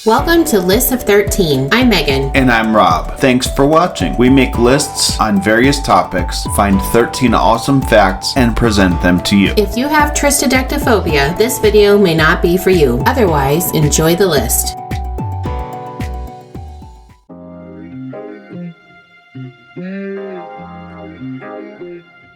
Welcome to List of 13. I'm Megan. And I'm Rob. Thanks for watching. We make lists on various topics, find 13 awesome facts, and present them to you. If you have triskaidekaphobia, this video may not be for you. Otherwise, enjoy the list.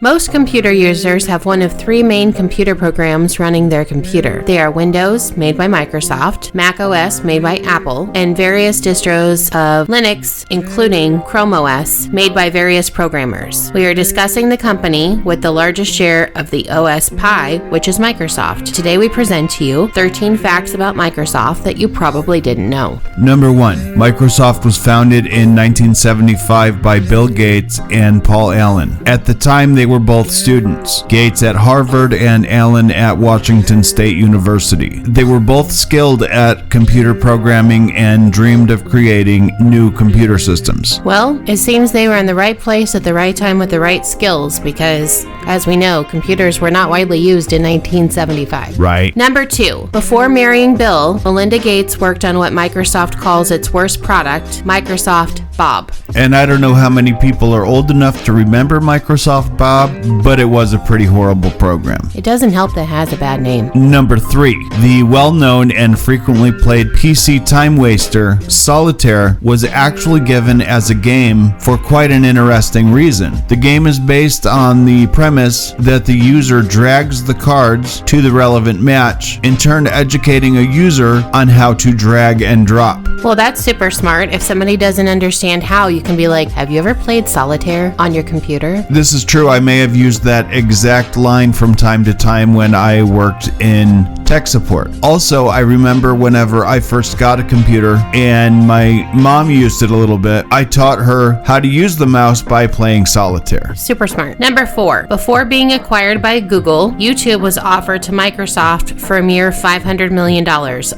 Most computer users have one of three main computer programs running their computer. They are Windows, made by Microsoft, Mac OS, made by Apple, and various distros of Linux, including Chrome OS, made by various programmers. We are discussing the company with the largest share of the OS pie, which is Microsoft. Today we present to you 13 facts about Microsoft that you probably didn't know. Number 1. Microsoft was founded in 1975 by Bill Gates and Paul Allen. At the time, they were both students, Gates at Harvard and Allen at Washington State University. They were both skilled at computer programming and dreamed of creating new computer systems. Well, it seems they were in the right place at the right time with the right skills because, as we know, computers were not widely used in 1975. Right. Number 2. Before marrying Bill, Melinda Gates worked on what Microsoft calls its worst product, Microsoft Bob. And I don't know how many people are old enough to remember Microsoft Bob, but it was a pretty horrible program. It doesn't help that it has a bad name. Number 3. The well-known and frequently played PC time waster, Solitaire, was actually given as a game for quite an interesting reason. The game is based on the premise that the user drags the cards to the relevant match, in turn educating a user on how to drag and drop. Well, that's super smart. If somebody doesn't understand how, you can be like, have you ever played Solitaire on your computer? This is true. I may have used that exact line from time to time when I worked in tech support. Also, I remember whenever I first got a computer and my mom used it a little bit, I taught her how to use the mouse by playing Solitaire. Super smart. Number 4. Before being acquired by Google, YouTube was offered to Microsoft for a mere $500 million,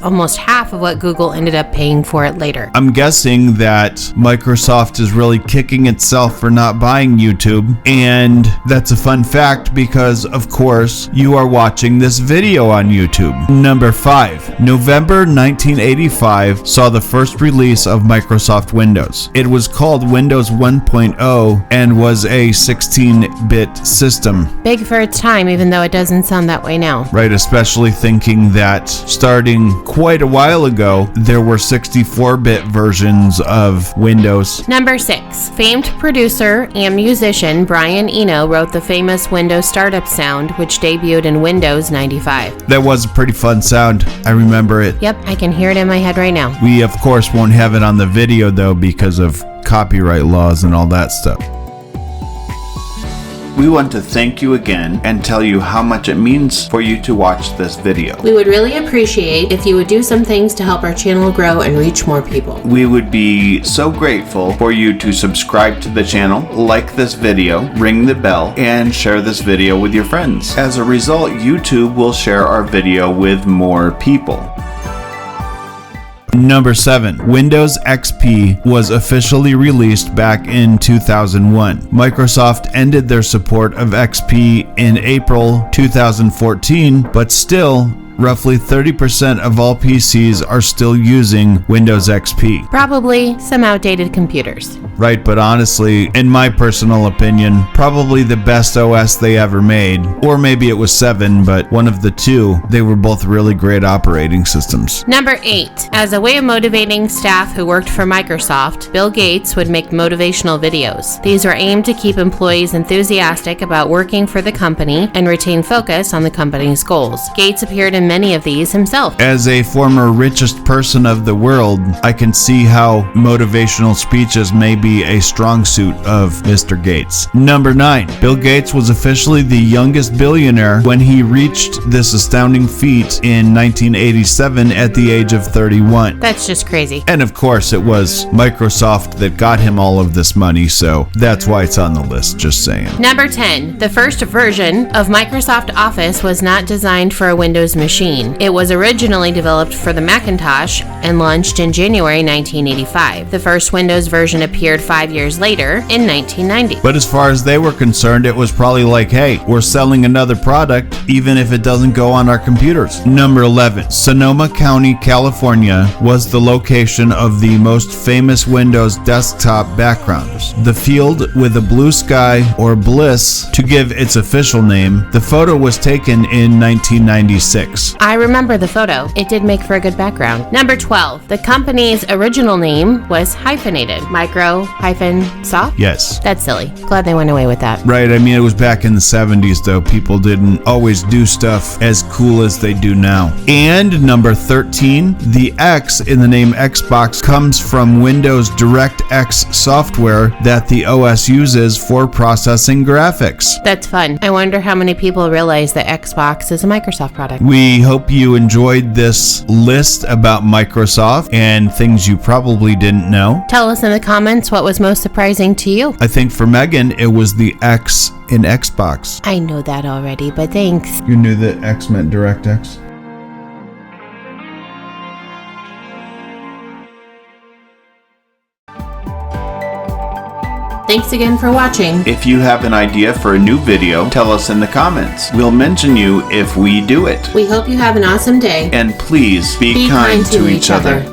almost half of what Google ended up paying for it later. I'm guessing that Microsoft is really kicking itself for not buying YouTube, and that's a fun fact because, of course, you are watching this video on YouTube. Number 5. November 1985 saw the first release of Microsoft Windows. It was called Windows 1.0 and was a 16-bit system. Big for its time, even though it doesn't sound that way now. Right, especially thinking that starting quite a while ago, there were 64-bit versions of Windows. Number 6. Famed producer and musician Brian Eno wrote the famous Windows startup sound, which debuted in Windows 95. That was a pretty fun sound. I remember it. Yep, I can hear it in my head right now. We, of course, won't have it on the video, though, because of copyright laws and all that stuff. We want to thank you again and tell you how much it means for you to watch this video. We would really appreciate if you would do some things to help our channel grow and reach more people. We would be so grateful for you to subscribe to the channel, like this video, ring the bell, and share this video with your friends. As a result, YouTube will share our video with more people. Number 7. Windows XP was officially released back in 2001. Microsoft ended their support of XP in April 2014, but still, roughly 30% of all PCs are still using Windows XP. Probably some outdated computers. Right, but honestly, in my personal opinion, probably the best OS they ever made. Or maybe it was 7, but one of the two. They were both really great operating systems. Number 8. As a way of motivating staff who worked for Microsoft, Bill Gates would make motivational videos. These were aimed to keep employees enthusiastic about working for the company and retain focus on the company's goals. Gates appeared in many of these himself. As a former richest person of the world, I can see how motivational speeches may be a strong suit of Mr. Gates. Number 9. Bill Gates was officially the youngest billionaire when he reached this astounding feat in 1987 at the age of 31. That's just crazy. And of course, it was Microsoft that got him all of this money, so that's why it's on the list, just saying. Number 10. The first version of Microsoft Office was not designed for a Windows machine. It was originally developed for the Macintosh and launched in January 1985. The first Windows version appeared discovered 5 years later in 1990. But as far as they were concerned, it was probably like, hey, we're selling another product even if it doesn't go on our computers. Number 11. Sonoma County, California was the location of the most famous Windows desktop backgrounds. The field with a blue sky, or Bliss to give its official name. The photo was taken in 1996. I remember the photo. It did make for a good background. Number 12. The company's original name was hyphenated. Micro-Soft? Yes. That's silly. Glad they went away with that. Right, I mean, it was back in the 70s, though. People didn't always do stuff as cool as they do now. And number 13, the X in the name Xbox comes from Windows DirectX software that the OS uses for processing graphics. That's fun. I wonder how many people realize that Xbox is a Microsoft product. We hope you enjoyed this list about Microsoft and things you probably didn't know. Tell us in the comments what was most surprising to you. I think for Megan, it was the X in Xbox. I know that already, but thanks. You knew that X meant DirectX? Thanks again for watching. If you have an idea for a new video, tell us in the comments. We'll mention you if we do it. We hope you have an awesome day. And please be kind to each other.